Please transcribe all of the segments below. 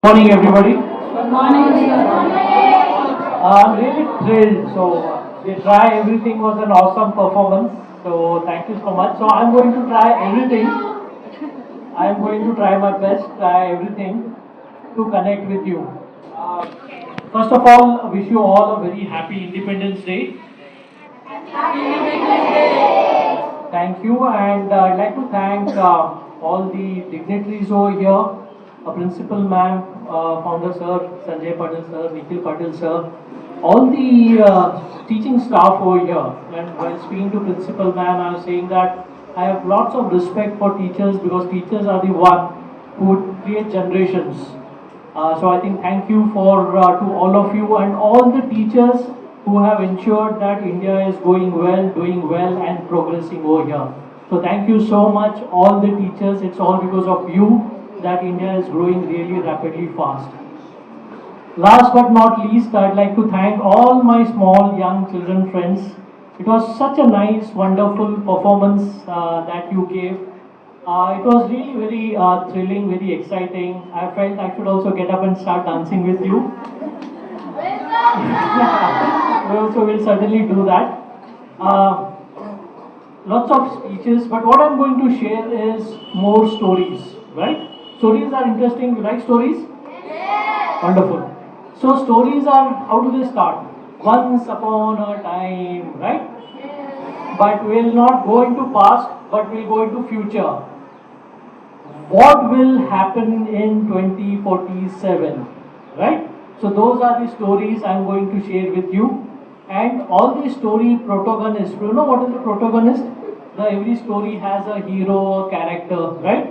Morning, everybody. Good morning, sir. I'm really thrilled. The try everything was an awesome performance. So, thank you so much. So, I'm going to try everything. I'm going to try my best, try everything to connect with you. Uh, First of all, I wish you all a very happy Independence Day. Thank you, and I'd like to thank all the dignitaries over here, Principal Ma'am, Founder Sir, Sanjay Patil Sir, Nikhil Patil Sir, all the teaching staff over here. And while speaking to Principal Ma'am, I was saying that I have lots of respect for teachers because teachers are the one who create generations. So I think thank you for to all of you and all the teachers who have ensured that India is going well, doing well, and progressing over here. So thank you so much, all the teachers. It's all because of you that India is growing really rapidly fast. Last but not least, I'd like to thank all my small young children friends. It was such a nice, wonderful performance that you gave. It was really very thrilling, very exciting. I felt I should also get up and start dancing with you. We also will certainly do that. Uh, Lots of speeches, but what I'm going to share is more stories, right? Stories are interesting. You like stories? Wonderful. So stories are, how do they start? Once upon a time, right? But we'll not go into past, but we'll go into future. What will happen in 2047, right? So those are the stories I'm going to share with you. And all the story protagonists, you know what is a protagonist? Every story has a hero, a character, right?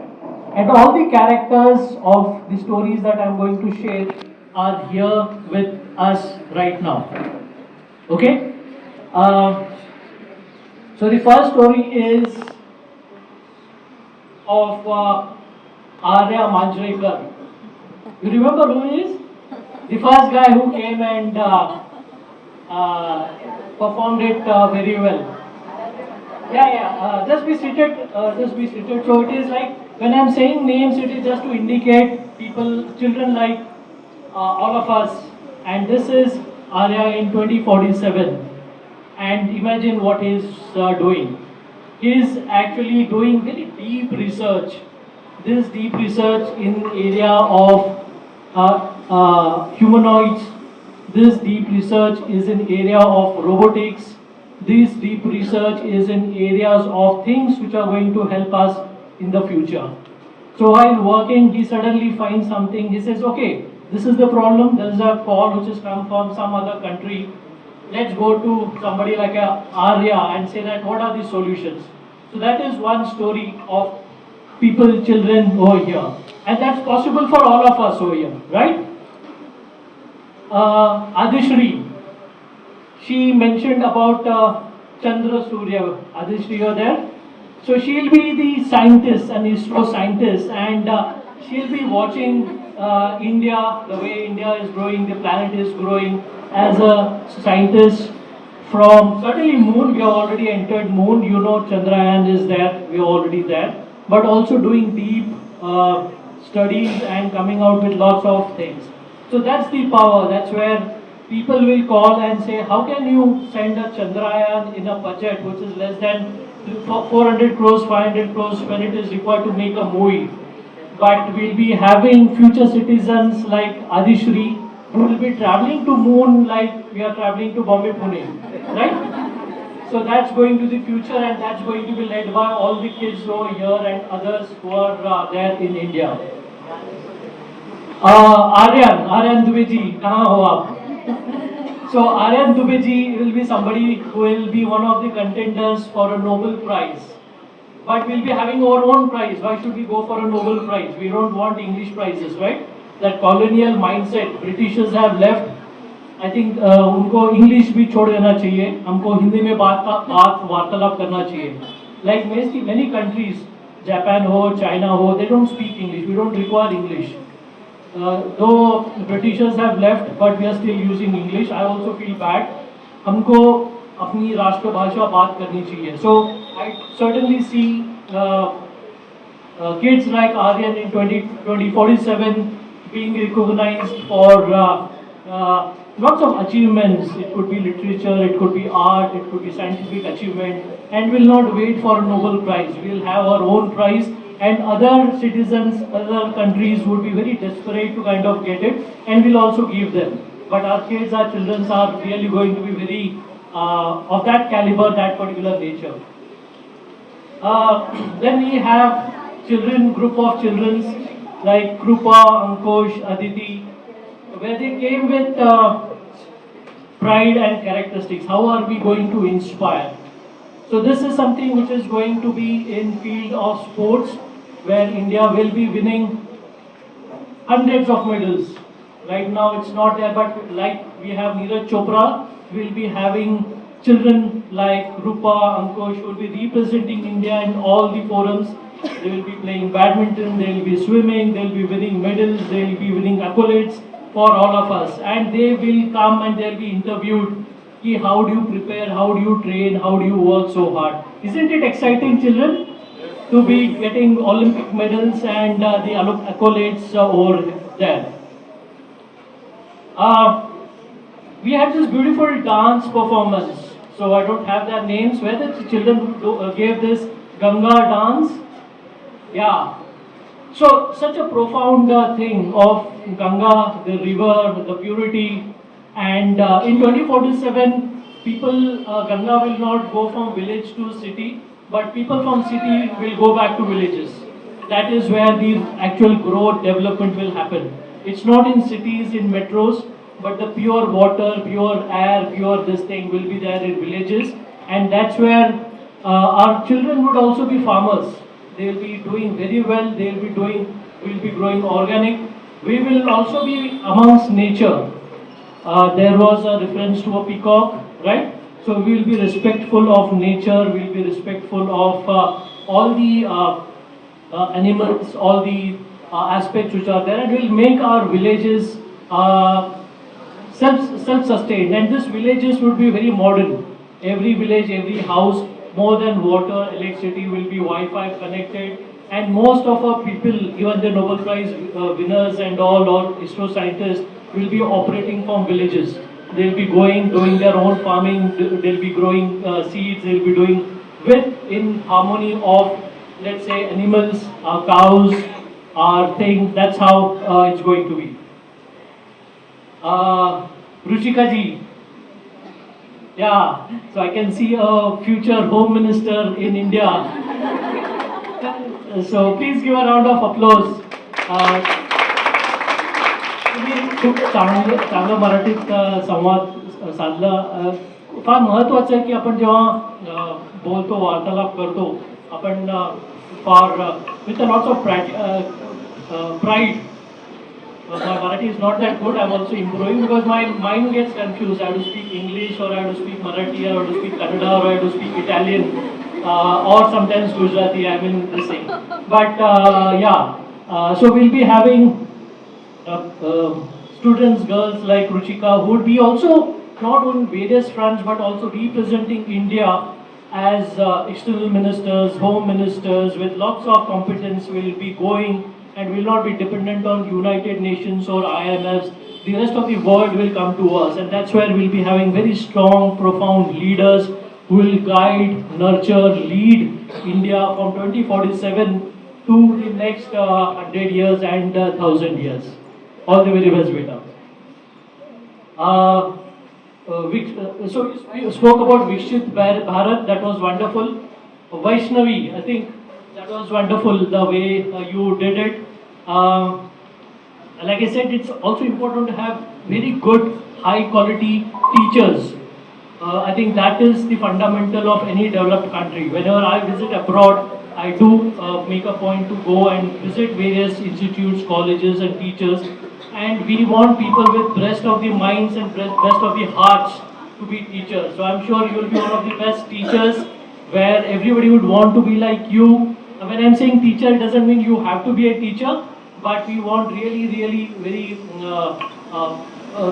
And all the characters of the stories that I'm going to share are here with us right now. Okay? Uh, so the first story is of Arya Manjrekar. You remember who he is? The first guy who came and performed it very well. Just be seated. Just be seated. So it is like when I'm saying names, it is just to indicate people, children like all of us. And this is Arya in 2047. And imagine what he's doing. He's actually doing very deep research. This deep research in area of humanoids. This deep research is in area of robotics. This deep research is in areas of things which are going to help us in the future. So while working, he suddenly finds something. He says, okay, this is the problem. There is a call which has come from some other country. Let's go to somebody like a Arya and say that what are the solutions. So that is one story of people, children over here. And that's possible for all of us over here, right? Adishri, she mentioned about Chandra Surya. Adishri, you're there? So she'll be the scientist, an ISRO scientist, and she'll be watching India, the way India is growing, the planet is growing as a scientist from certainly moon. We have already entered moon. You know, Chandrayaan is there. We are already there, but also doing deep studies and coming out with lots of things. So that's the power. That's where people will call and say, how can you send a Chandrayaan in a budget which is less than 400 crores, 500 crores when it is required to make a movie? But we'll be having future citizens like Adishri who will be traveling to moon like we are traveling to Bombay, Pune, right? So that's going to the future, and that's going to be led by all the kids over here and others who are there in India. Aryan Dubey ji, kahan ho aap? So Aryan Dubey ji will be somebody who will be one of the contenders for a Nobel Prize. But we'll be having our own prize. Why should we go for a Nobel Prize? We don't want English prizes, right? That colonial mindset Britishers have left. I think उनको English भी छोड़ देना चाहिए. हमको हिंदी में बात वार्तालाप करना चाहिए. Like many countries, Japan हो, China हो, they don't speak English. We don't require English. Though Britishers have left, but we are still using English. I also feel bad. हमको अपनी राष्ट्रभाषा बात करनी चाहिए. So I certainly see kids like Aryan in 2047 being recognized for lots of achievements. It could be literature, it could be art, it could be scientific achievement, and will not wait for a Nobel Prize. We'll have our own prize, and other citizens, other countries would be very desperate to kind of get it, and we'll also give them. But our kids, our children are really going to be very of that caliber, that particular nature. Then we have children, group of children like Krupa, Ankush, Aditi, where they came with pride and characteristics. How are we going to inspire? So this is something which is going to be in field of sports, where India will be winning hundreds of medals. Right now it's not there, but like we have Neeraj Chopra, we'll be having children like Rupa, Ankush will be representing India in all the forums. They will be playing badminton, they will be swimming, they will be winning medals, they will be winning accolades for all of us. And they will come and they'll be interviewed. Ki, how do you prepare, how do you train, how do you work so hard? Isn't it exciting, children? To be getting Olympic medals and the accolades over there. We had this beautiful dance performance. So I don't have their names. Where the children gave this Ganga dance? Yeah. So such a profound thing of Ganga, the river, the purity, and in 2047, people Ganga will not go from village to city, but people from city will go back to villages. That is where the actual growth development will happen. It's not in cities, in metros, but the pure water, pure air, pure this thing will be there in villages, and that's where our children would also be farmers. They will be doing very well. They will be doing, will be growing organic. We will also be amongst nature. There was a reference to a peacock, right? So we will be respectful of nature. We will be respectful of all the animals, all the aspects which are there, and we will make our villages self-sustained. And these villages would be very modern. Every village, every house, more than water, electricity will be Wi-Fi connected. And most of our people, even the Nobel Prize winners and all, or ISRO scientists, will be operating from villages. They'll be doing their own farming. They'll be growing seeds. They'll be doing with in harmony of, let's say, animals, cows, things. That's how it's going to be. Ruchika ji. Yeah, so I can see a future Home Minister in India. So please give a round of applause. तुम्ही खूप चांगलं मराठीत संवाद साधला. फार महत्त्वाचं आहे की आपण जेव्हा बोलतो, वार्तालाप करतो, आपण फार with lots of pride. My Marathi is not that good. I'm also improving because my mind gets confused. I have to speak English, or I have to speak Marathi, or I have to speak Kannada, or I have to speak Italian, or sometimes Gujarati. I mean the same. But so we'll be having students, girls like Ruchika, who would be also not on various fronts but also representing India as external ministers, home ministers with lots of competence. Will be going and will not be dependent on United Nations or IMFs. The rest of the world will come to us, and that's where we'll be having very strong, profound leaders who will guide, nurture, lead India from 2047 to the next 100 years and 1,000 years. All the very best, beta. So you spoke about Vikshit Bharat. That was wonderful. Vaishnavi, I think that was wonderful the way you did it. Like I said, it's also important to have very good, high quality teachers. I think that is the fundamental of any developed country. Whenever I visit abroad, I do make a point to go and visit various institutes, colleges and teachers. And we want people with best of the minds and best of the hearts to be teachers. So I'm sure you will be one of the best teachers where everybody would want to be like you. When I'm saying teacher, it doesn't mean you have to be a teacher, but we want really very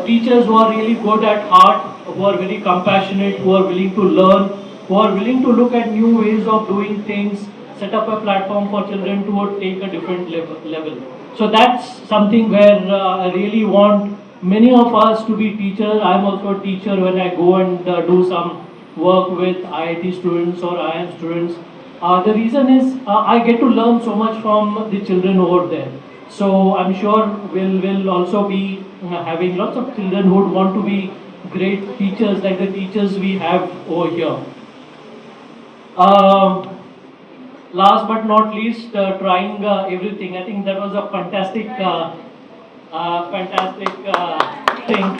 teachers who are really good at heart, who are very compassionate, who are willing to learn, who are willing to look at new ways of doing things, set up a platform for children to take a different level. So that's something where I really want many of us to be teachers. I'm also a teacher when I go and do some work with IIT students or IIM students. The reason is I get to learn so much from the children over there. So I'm sure we'll also be having lots of children who would want to be great teachers like the teachers we have over here. Um, Last but not least, trying everything. I think that was a fantastic thing.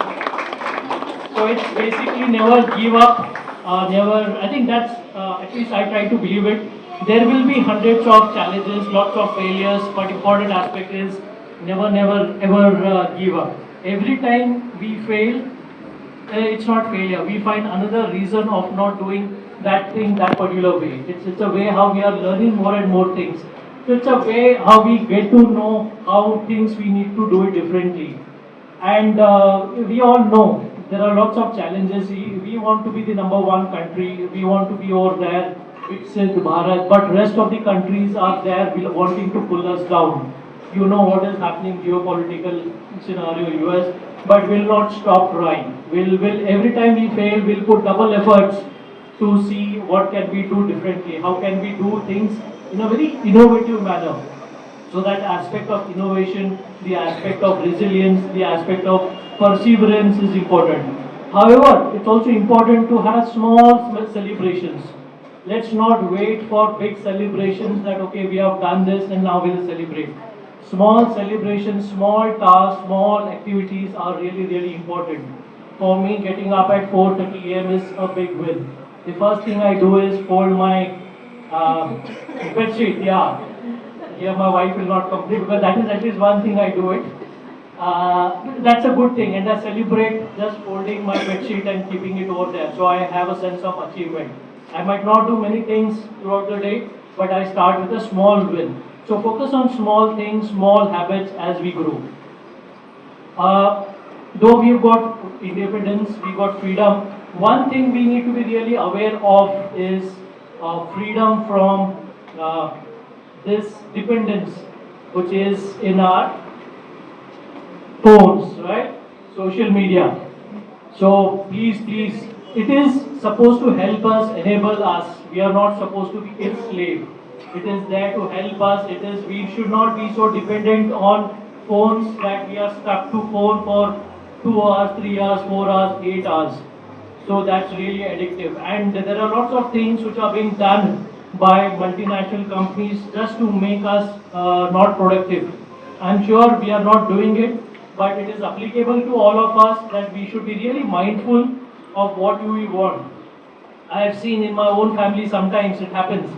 So it's basically never give up, never. I think that's at least I try to believe it. There will be hundreds of challenges, lots of failures, but important aspect is never, ever give up. Every time we fail, it's not failure. We find another reason of not doing that thing that particular way. It's a way how we are learning more and more things. So it's a way how we get to know how things we need to do it differently. And we all know there are lots of challenges. We want to be the number one country. We want to be over there with Bharat, but rest of the countries are there wanting to pull us down. You know what is happening geopolitical scenario US, but will not stop trying. Will every time we fail, we'll put double efforts to see what can we do differently. How can we do things in a very innovative manner? So that aspect of innovation, the aspect of resilience, the aspect of perseverance is important. However, it's also important to have small celebrations. Let's not wait for big celebrations that okay we have done this and now we'll celebrate. Small celebrations, small tasks, small activities are really important. For me, getting up at 4:30 a.m. is a big win. The first thing I do is fold my bed sheet. Yeah, here my wife will not complain because that is at least one thing I do it. That's a good thing, and I celebrate just folding my bed sheet and keeping it over there. So I have a sense of achievement. I might not do many things throughout the day, but I start with a small win. So focus on small things, small habits as we grow. Though we've got independence, we got freedom, one thing we need to be really aware of is freedom from this dependence, which is in our phones, right? Social media. So please, it is supposed to help us, enable us. We are not supposed to be its slave. It is there to help us. We should not be so dependent on phones that we are stuck to phone for 2 hours, 3 hours, 4 hours, 8 hours. So that's really addictive. And there are lots of things which are being done by multinational companies just to make us not productive. I'm sure we are not doing it, but it is applicable to all of us that we should be really mindful of what we want. I have seen in my own family sometimes it happens.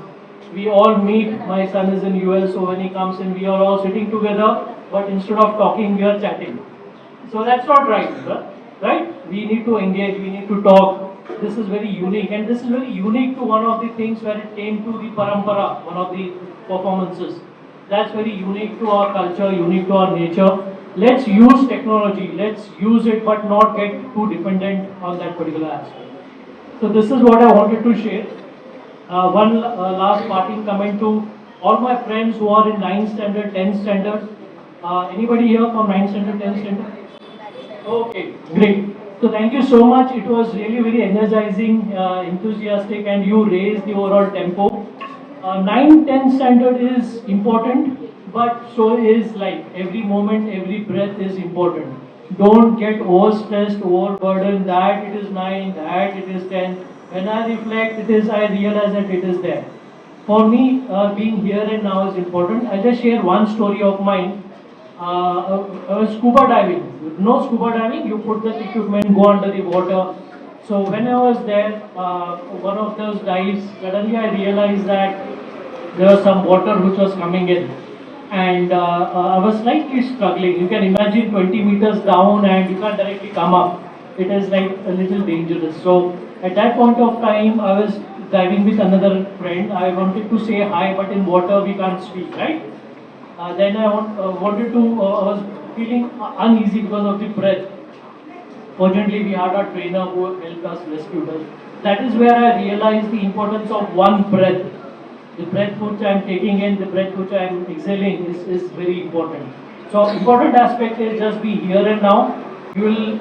We all meet, my son is in US, so when he comes in, we are all sitting together, but instead of talking, we are chatting. So that's not right, right? We need to engage, we need to talk. This is very unique, and this is very unique to one of the things where it came to the parampara, one of the performances. That's very unique to our culture, unique to our nature. Let's use technology, let's use it, but not get too dependent on that particular aspect. So this is what I wanted to share. One last parting comment to all my friends who are in 9th standard, 10th standard. Anybody here from 9th standard, 10th standard? Okay, great. So thank you so much. It was really very energizing, enthusiastic, and you raised the overall tempo. 9, 10 standard is important, but so is life. Every moment, every breath is important. Don't get overstressed, overburdened that it is 9, that it is 10. When I reflect, I realize that it is there. For me, being here and now is important. I'll just share one story of mine. Scuba diving. No scuba diving, you put the equipment, go under the water. So when I was there, one of those dives, suddenly I realized that there was some water which was coming in. And I was slightly struggling. You can imagine 20 meters down and you can't directly come up. It is like a little dangerous. So at that point of time, I was diving with another friend. I wanted to say hi, but in water we can't speak, right? Then wanted to, I was feeling uneasy because of the breath. Fortunately, we had a trainer who helped us, rescued us. That is where I realized the importance of one breath. The breath which I am taking in, the breath which I am exhaling is very important. So important aspect is just be here and now. You will,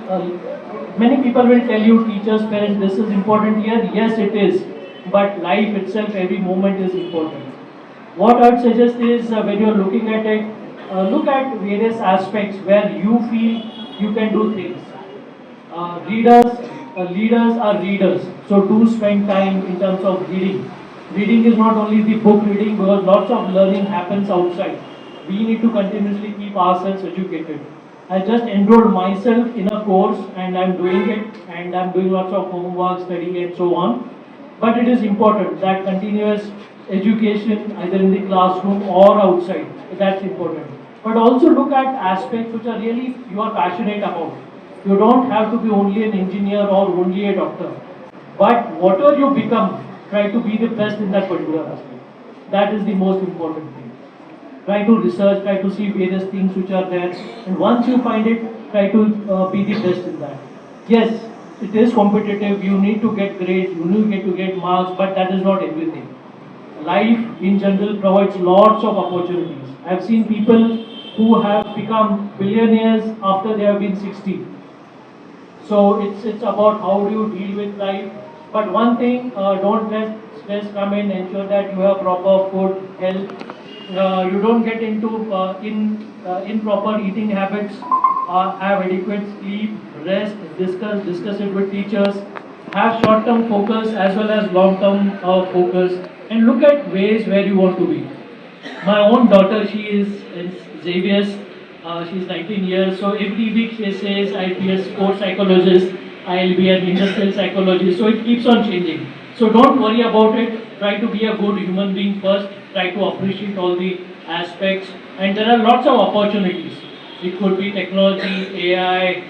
many people will tell you, teachers, parents, this is important here. Yes, it is. But life itself, every moment is important. What I would suggest is when you're looking at it, look at various aspects where you feel you can do things. Leaders are readers, so do spend time in terms of reading. Reading is not only the book reading because lots of learning happens outside. We need to continuously keep ourselves educated. I just enrolled myself in a course and I'm doing it and I'm doing lots of homework, studying and so on. But it is important that continuous education either in the classroom or outside, that's important. But also look at aspects which are really you are passionate about. You don't have to be only an engineer or only a doctor. But whatever you become, try to be the best in that particular aspect. That is the most important thing. Try to research, try to see various things which are there, and once you find it, try to be the best in that. Yes, it is competitive, you need to get grades, you need to get marks, but that is not everything. Life in general provides lots of opportunities. I have seen people who have become billionaires after they have been 60. So it's about how do you deal with life. But one thing, don't let stress come in. Ensure that you have proper food, health. You don't get into improper eating habits. Have adequate sleep, rest. Discuss it with teachers. Have short-term focus as well as long-term focus, and look at ways where you want to be. My own daughter, she is in Xavier's. She's 19 years. So every week she says, I'll be a sports psychologist, I'll be an industrial psychologist. So it keeps on changing. So don't worry about it. Try to be a good human being first. Try to appreciate all the aspects. And there are lots of opportunities. It could be technology, AI,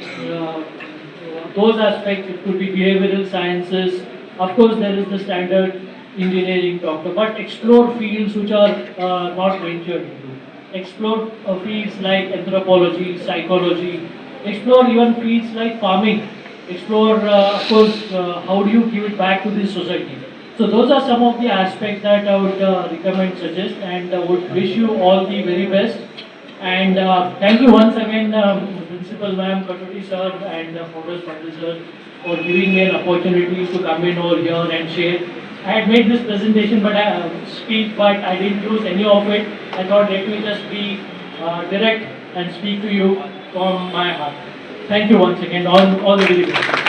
those aspects. It could be behavioral sciences. Of course, there is the standard engineering doctor, but explore fields which are not ventured into. Explore fields like anthropology, psychology. Explore even fields like farming. Explore, of course, how do you give it back to the society. So those are some of the aspects that I would recommend, suggest, and would wish you all the very best. And thank you once again, Principal Ma'am, Katoti Sir, and Founders Pandit Sir, for giving me an opportunity to come in over here and share. I had made this presentation, but I didn't use any of it. I thought let me just be direct and speak to you from my heart. Thank you once again. All the very best.